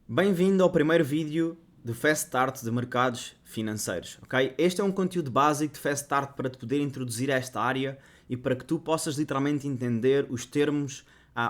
Bem-vindo ao primeiro vídeo do Fast Start de mercados financeiros, ok? Este é um conteúdo básico de Fast Start para te poder introduzir a esta área e para que tu possas literalmente entender os termos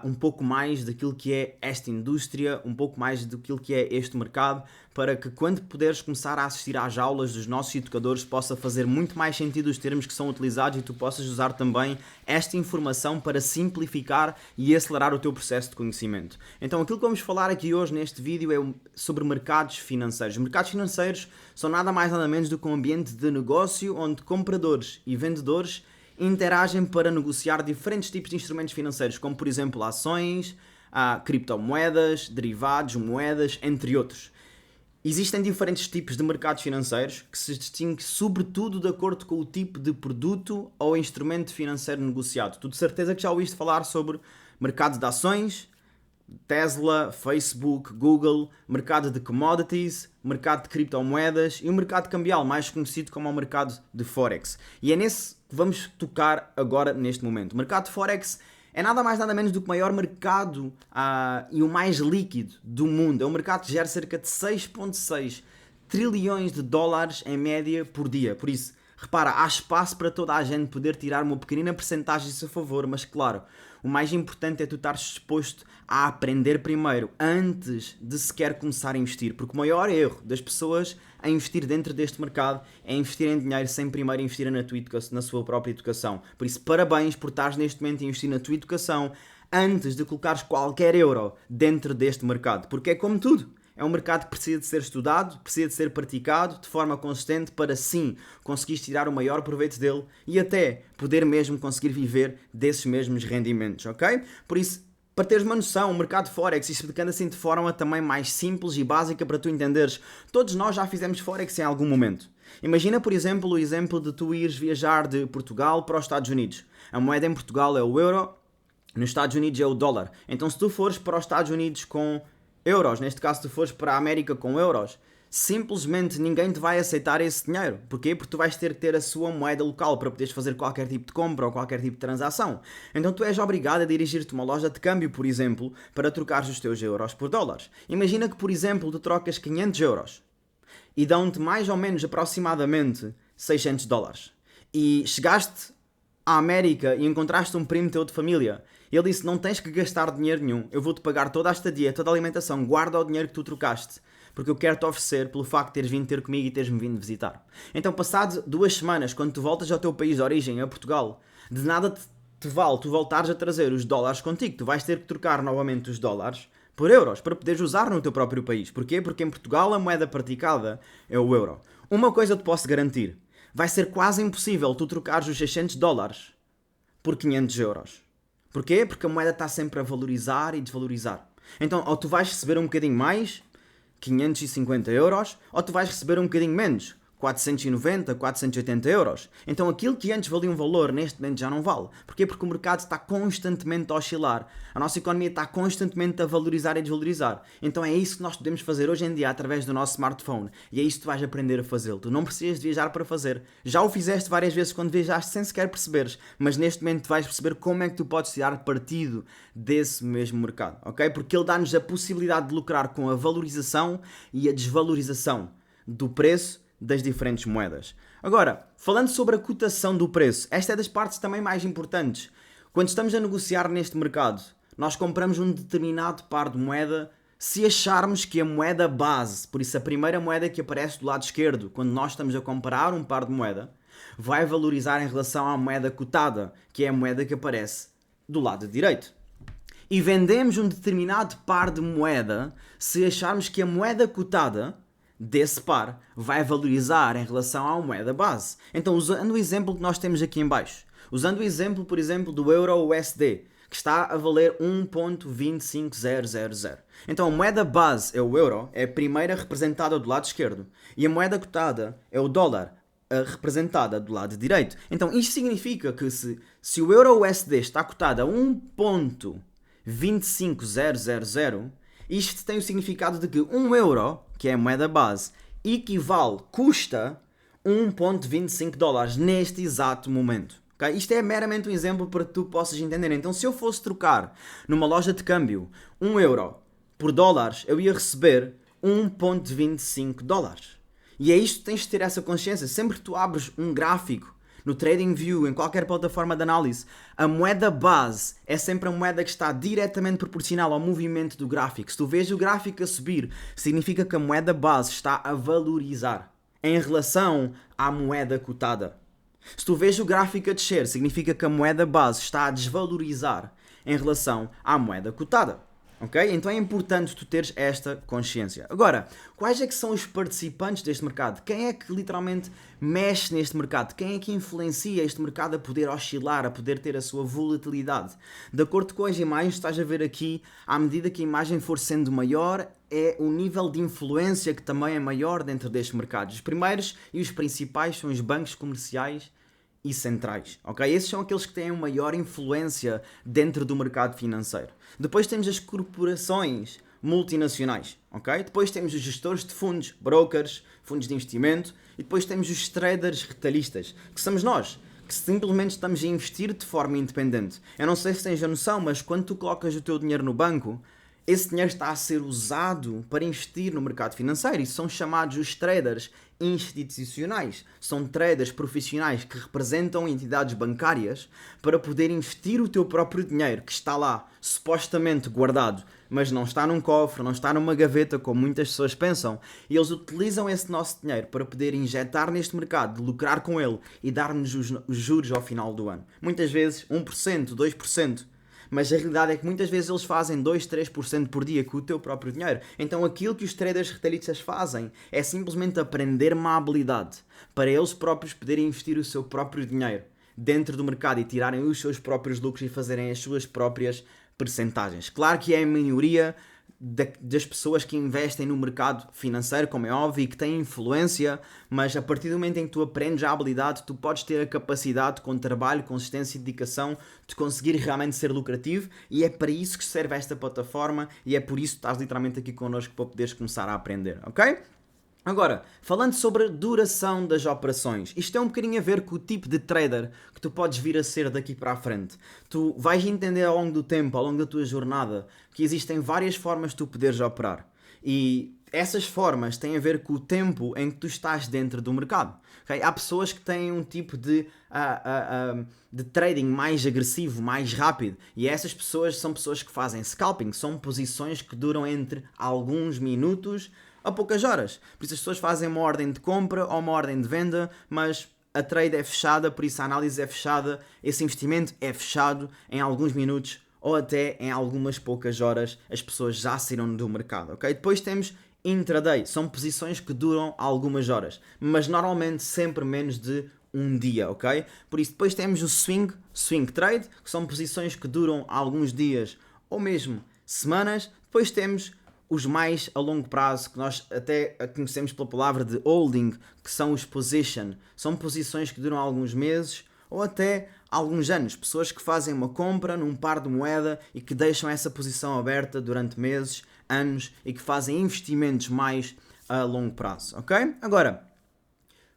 um pouco mais daquilo que é esta indústria, um pouco mais daquilo que é este mercado, para que quando puderes começar a assistir às aulas dos nossos educadores possa fazer muito mais sentido os termos que são utilizados e tu possas usar também esta informação para simplificar e acelerar o teu processo de conhecimento. Então aquilo que vamos falar aqui hoje neste vídeo é sobre mercados financeiros. Mercados financeiros são nada mais nada menos do que um ambiente de negócio onde compradores e vendedores interagem para negociar diferentes tipos de instrumentos financeiros, como por exemplo ações, criptomoedas, derivados, moedas, entre outros. Existem diferentes tipos de mercados financeiros que se distinguem sobretudo de acordo com o tipo de produto ou instrumento financeiro negociado. Tu de certeza que já ouviste falar sobre mercado de ações, Tesla, Facebook, Google, mercado de commodities, mercado de criptomoedas e o mercado cambial, mais conhecido como o mercado de Forex. E é nesse que vamos tocar agora neste momento. O mercado de Forex é nada mais nada menos do que o maior mercado e o mais líquido do mundo. É um mercado que gera cerca de 6,6 trilhões de dólares em média por dia. Por isso, repara, há espaço para toda a gente poder tirar uma pequenina percentagem a seu favor, mas claro, o mais importante é tu estares disposto a aprender primeiro, antes de sequer começar a investir, porque o maior erro das pessoas a investir dentro deste mercado é investir em dinheiro sem primeiro investir na sua própria educação. Por isso, parabéns por estares neste momento a investir na tua educação antes de colocares qualquer euro dentro deste mercado, porque é como tudo. É um mercado que precisa de ser estudado, precisa de ser praticado de forma consistente para sim conseguires tirar o maior proveito dele e até poder mesmo conseguir viver desses mesmos rendimentos, ok? Por isso, para teres uma noção, o mercado Forex, explicando assim de forma também mais simples e básica para tu entenderes, todos nós já fizemos Forex em algum momento. Imagina, por exemplo, o exemplo de tu ires viajar de Portugal para os Estados Unidos. A moeda em Portugal é o euro, nos Estados Unidos é o dólar. Então se tu fores para os Estados Unidos com euros, neste caso tu fores para a América com euros, simplesmente ninguém te vai aceitar esse dinheiro. Porquê? Porque tu vais ter que ter a sua moeda local para poderes fazer qualquer tipo de compra ou qualquer tipo de transação. Então tu és obrigado a dirigir-te a uma loja de câmbio, por exemplo, para trocares os teus euros por dólares. Imagina que, por exemplo, tu trocas 500 euros e dão-te mais ou menos aproximadamente 600 dólares. E chegaste à América e encontraste um primo teu de família. Ele disse, não tens que gastar dinheiro nenhum, eu vou-te pagar toda a estadia, toda a alimentação, guarda o dinheiro que tu trocaste, porque eu quero-te oferecer pelo facto de teres vindo ter comigo e teres-me vindo visitar. Então, passado 2 semanas, quando tu voltas ao teu país de origem, a Portugal, de nada te vale tu voltares a trazer os dólares contigo, tu vais ter que trocar novamente os dólares por euros, para poderes usar no teu próprio país. Porquê? Porque em Portugal a moeda praticada é o euro. Uma coisa eu te posso garantir, vai ser quase impossível tu trocares os 600 dólares por 500 euros. Porquê? Porque a moeda está sempre a valorizar e desvalorizar. Então, ou tu vais receber um bocadinho mais, 550 euros, ou tu vais receber um bocadinho menos, 490, 480 euros. Então aquilo que antes valia um valor, neste momento já não vale. Porquê? Porque o mercado está constantemente a oscilar. A nossa economia está constantemente a valorizar e desvalorizar. Então é isso que nós podemos fazer hoje em dia através do nosso smartphone. E é isso que tu vais aprender a fazê-lo. Tu não precisas de viajar para fazer. Já o fizeste várias vezes quando viajaste sem sequer perceberes. Mas neste momento tu vais perceber como é que tu podes tirar partido desse mesmo mercado. Ok? Porque ele dá-nos a possibilidade de lucrar com a valorização e a desvalorização do preço das diferentes moedas. Agora, falando sobre a cotação do preço, esta é das partes também mais importantes. Quando estamos a negociar neste mercado, nós compramos um determinado par de moeda se acharmos que a moeda base, por isso a primeira moeda que aparece do lado esquerdo, quando nós estamos a comparar um par de moeda, vai valorizar em relação à moeda cotada, que é a moeda que aparece do lado direito. E vendemos um determinado par de moeda se acharmos que a moeda cotada desse par vai valorizar em relação à moeda base. Então, usando o exemplo que nós temos aqui em baixo, usando o exemplo, por exemplo, do Euro-USD, que está a valer 1.25000. Então, a moeda base é o euro, é a primeira representada do lado esquerdo, e a moeda cotada é o dólar, a representada do lado direito. Então, isto significa que se o Euro-USD está cotado a 1.25000, isto tem o significado de que 1 euro, que é a moeda base, custa 1.25 dólares neste exato momento. Okay? Isto é meramente um exemplo para que tu possas entender. Então, se eu fosse trocar numa loja de câmbio 1 euro por dólares, eu ia receber 1,25 dólares. E é isto que tens de ter essa consciência. Sempre que tu abres um gráfico no TradingView, em qualquer plataforma de análise, a moeda base é sempre a moeda que está diretamente proporcional ao movimento do gráfico. Se tu vês o gráfico a subir, significa que a moeda base está a valorizar em relação à moeda cotada. Se tu vês o gráfico a descer, significa que a moeda base está a desvalorizar em relação à moeda cotada. Ok? Então é importante tu teres esta consciência. Agora, quais é que são os participantes deste mercado? Quem é que literalmente mexe neste mercado? Quem é que influencia este mercado a poder oscilar, a poder ter a sua volatilidade? De acordo com as imagens que estás a ver aqui, à medida que a imagem for sendo maior, é o nível de influência que também é maior dentro deste mercado. Os primeiros e os principais são os bancos comerciais e centrais, ok? Esses são aqueles que têm maior influência dentro do mercado financeiro. Depois temos as corporações multinacionais, ok? Depois temos os gestores de fundos, brokers, fundos de investimento, e depois temos os traders retalhistas, que somos nós, que simplesmente estamos a investir de forma independente. Eu não sei se tens a noção, mas quando tu colocas o teu dinheiro no banco, esse dinheiro está a ser usado para investir no mercado financeiro e são chamados os traders institucionais. São traders profissionais que representam entidades bancárias para poder investir o teu próprio dinheiro, que está lá supostamente guardado, mas não está num cofre, não está numa gaveta, como muitas pessoas pensam, e eles utilizam esse nosso dinheiro para poder injetar neste mercado, lucrar com ele e dar-nos os juros ao final do ano. Muitas vezes 1%, 2%. Mas a realidade é que muitas vezes eles fazem 2, 3% por dia com o teu próprio dinheiro. Então aquilo que os traders retalhistas fazem é simplesmente aprender uma habilidade para eles próprios poderem investir o seu próprio dinheiro dentro do mercado e tirarem os seus próprios lucros e fazerem as suas próprias percentagens. Claro que é a maioria das pessoas que investem no mercado financeiro, como é óbvio, e que têm influência, mas a partir do momento em que tu aprendes a habilidade, tu podes ter a capacidade, com trabalho, consistência e dedicação, de conseguir realmente ser lucrativo, e é para isso que serve esta plataforma, e é por isso que estás literalmente aqui connosco para poderes começar a aprender, ok? Agora, falando sobre a duração das operações, isto tem um bocadinho a ver com o tipo de trader que tu podes vir a ser daqui para a frente. Tu vais entender ao longo do tempo, ao longo da tua jornada, que existem várias formas de tu poderes operar. E essas formas têm a ver com o tempo em que tu estás dentro do mercado. Okay? Há pessoas que têm um tipo de trading mais agressivo, mais rápido. E essas pessoas são pessoas que fazem scalping. São posições que duram entre alguns minutos a poucas horas. Por isso as pessoas fazem uma ordem de compra ou uma ordem de venda, mas a trade é fechada, por isso a análise é fechada, esse investimento é fechado em alguns minutos ou até em algumas poucas horas as pessoas já saíram do mercado, ok? Depois temos intraday, são posições que duram algumas horas, mas normalmente sempre menos de um dia, ok? Por isso depois temos o swing trade, que são posições que duram alguns dias ou mesmo semanas. Depois temos os mais a longo prazo, que nós até conhecemos pela palavra de holding, que são os position. São posições que duram alguns meses ou até alguns anos. Pessoas que fazem uma compra num par de moeda e que deixam essa posição aberta durante meses, anos e que fazem investimentos mais a longo prazo, ok? Agora,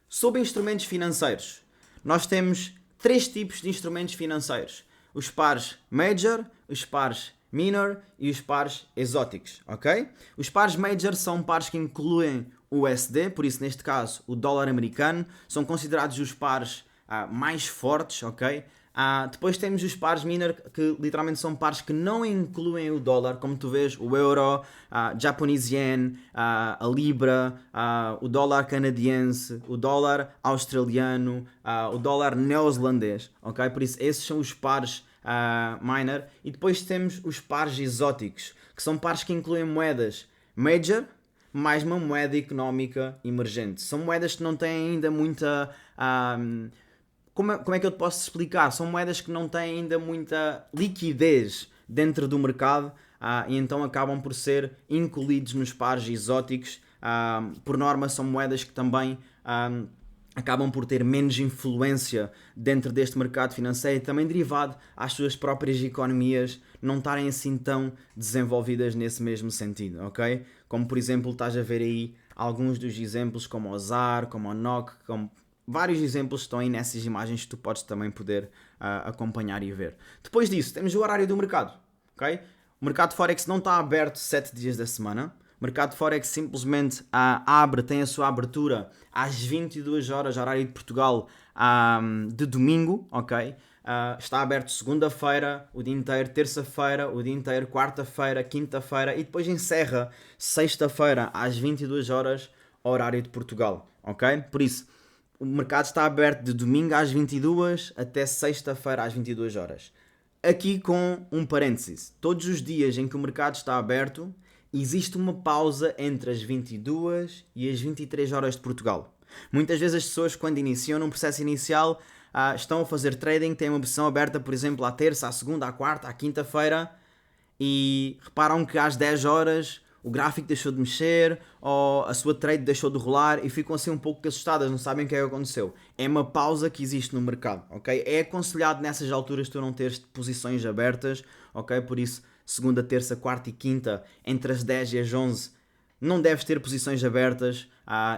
sobre instrumentos financeiros, nós temos 3 tipos de instrumentos financeiros. Os pares major, os pares minor e os pares exóticos, ok? Os pares major são pares que incluem o USD, por isso neste caso o dólar americano, são considerados os pares mais fortes, ok? Depois temos os pares minor, que literalmente são pares que não incluem o dólar, como tu vês, o euro, Japanese yen, a libra, o dólar canadiense, o dólar australiano, o dólar neozelandês, ok? Por isso esses são os pares minor. E depois temos os pares exóticos, que são pares que incluem moedas major mais uma moeda económica emergente. São moedas que não têm ainda muita... como é que eu te posso explicar? São moedas que não têm ainda muita liquidez dentro do mercado e então acabam por ser incluídos nos pares exóticos. Por norma são moedas que também acabam por ter menos influência dentro deste mercado financeiro e também derivado às suas próprias economias não estarem assim tão desenvolvidas nesse mesmo sentido, ok? Como por exemplo estás a ver aí alguns dos exemplos como o ZAR, como o NOK, como vários exemplos estão aí nessas imagens que tu podes também poder acompanhar e ver. Depois disso temos o horário do mercado, ok? O mercado Forex não está aberto 7 dias da semana. O mercado Forex simplesmente abre, tem a sua abertura às 22 horas, horário de Portugal, de domingo, ok? Está aberto segunda-feira, o dia inteiro, terça-feira, o dia inteiro, quarta-feira, quinta-feira e depois encerra sexta-feira às 22 horas, horário de Portugal, ok? Por isso, o mercado está aberto de domingo às 22 até sexta-feira às 22 horas. Aqui com um parênteses, todos os dias em que o mercado está aberto, existe uma pausa entre as 22 e as 23 horas de Portugal. Muitas vezes as pessoas, quando iniciam num processo inicial, estão a fazer trading, têm uma posição aberta, por exemplo, à terça, à segunda, à quarta, à quinta-feira, e reparam que às 10 horas o gráfico deixou de mexer ou a sua trade deixou de rolar e ficam assim um pouco assustadas, não sabem o que é que aconteceu. É uma pausa que existe no mercado, ok? É aconselhado nessas alturas tu não teres posições abertas, ok? Por isso, segunda, terça, quarta e quinta, entre as 10 e as 11, não deves ter posições abertas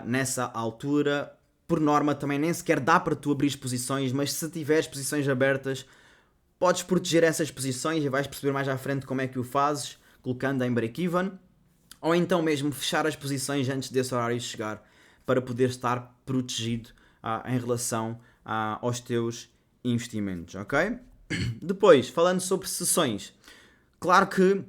nessa altura. Por norma também nem sequer dá para tu abrir posições, mas se tiveres posições abertas, podes proteger essas posições e vais perceber mais à frente como é que o fazes, colocando em break-even. Ou então mesmo fechar as posições antes desse horário chegar para poder estar protegido em relação aos teus investimentos, ok? Depois, falando sobre sessões, claro que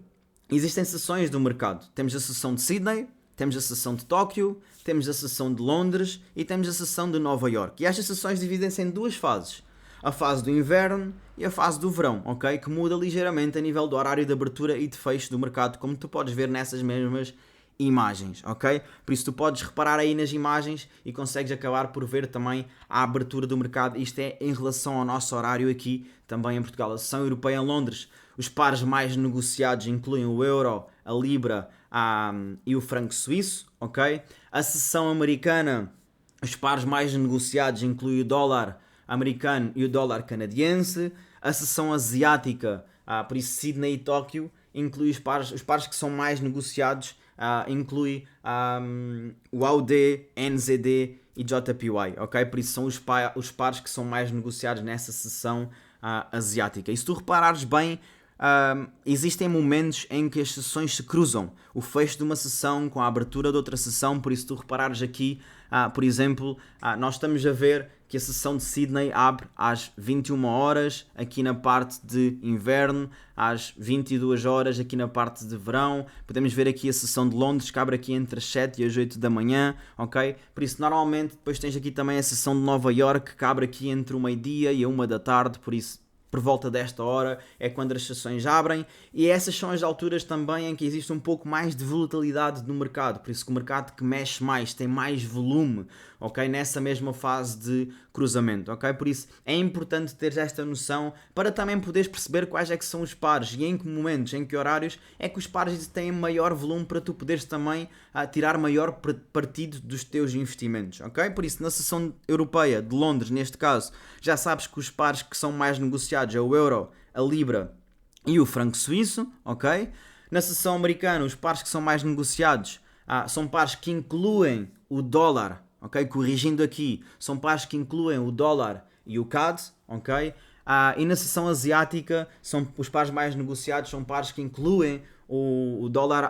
existem sessões do mercado. Temos a sessão de Sydney, temos a sessão de Tóquio, temos a sessão de Londres e temos a sessão de Nova York. E estas sessões dividem-se em duas fases. A fase do inverno e a fase do verão, ok? Que muda ligeiramente a nível do horário de abertura e de fecho do mercado, como tu podes ver nessas mesmas imagens, ok? Por isso tu podes reparar aí nas imagens e consegues acabar por ver também a abertura do mercado. Isto é em relação ao nosso horário aqui, também em Portugal. A sessão europeia em Londres, os pares mais negociados incluem o euro, a libra e o franco suíço, ok? A sessão americana, os pares mais negociados incluem o dólar americano e o dólar canadiense. A sessão asiática, por isso Sydney e Tóquio, inclui os pares que são mais negociados, inclui o AUD, NZD e JPY, ok? Por isso são os pares que são mais negociados nessa sessão asiática. E se tu reparares bem, existem momentos em que as sessões se cruzam. O fecho de uma sessão com a abertura de outra sessão, por isso tu reparares aqui, por exemplo, nós estamos a ver que a sessão de Sydney abre às 21 horas aqui na parte de inverno, às 22 horas aqui na parte de verão. Podemos ver aqui a sessão de Londres que abre aqui entre as 7 e as 8 da manhã, ok? Por isso normalmente depois tens aqui também a sessão de Nova York que abre aqui entre o meio-dia e a 1 da tarde, por isso por volta desta hora é quando as sessões abrem, e essas são as alturas também em que existe um pouco mais de volatilidade no mercado, por isso que o mercado que mexe mais, tem mais volume, ok? Nessa mesma fase de cruzamento, ok? Por isso é importante teres esta noção para também poderes perceber quais é que são os pares e em que momentos, em que horários é que os pares têm maior volume para tu poderes também tirar maior partido dos teus investimentos, ok? Por isso na sessão europeia de Londres, neste caso, já sabes que os pares que são mais negociados é o euro, a libra e o franco suíço, ok? Na sessão americana, os pares que são mais negociados são pares que incluem o dólar, ok? Corrigindo aqui, são pares que incluem o dólar e o CAD, ok? E na sessão asiática, os pares mais negociados são pares que incluem o dólar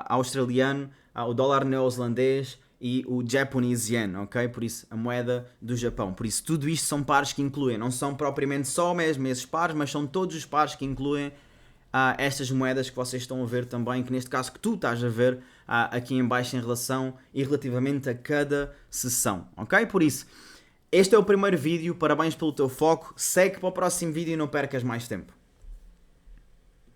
australiano, o dólar neozelandês e o Japanese Yen, ok? Por isso, a moeda do Japão. Por isso, tudo isto são pares que incluem, não são propriamente só mesmo esses pares, mas são todos os pares que incluem estas moedas que vocês estão a ver também, que neste caso que tu estás a ver aqui em baixo em relação e relativamente a cada sessão, ok? Por isso, este é o primeiro vídeo, parabéns pelo teu foco, segue para o próximo vídeo e não percas mais tempo.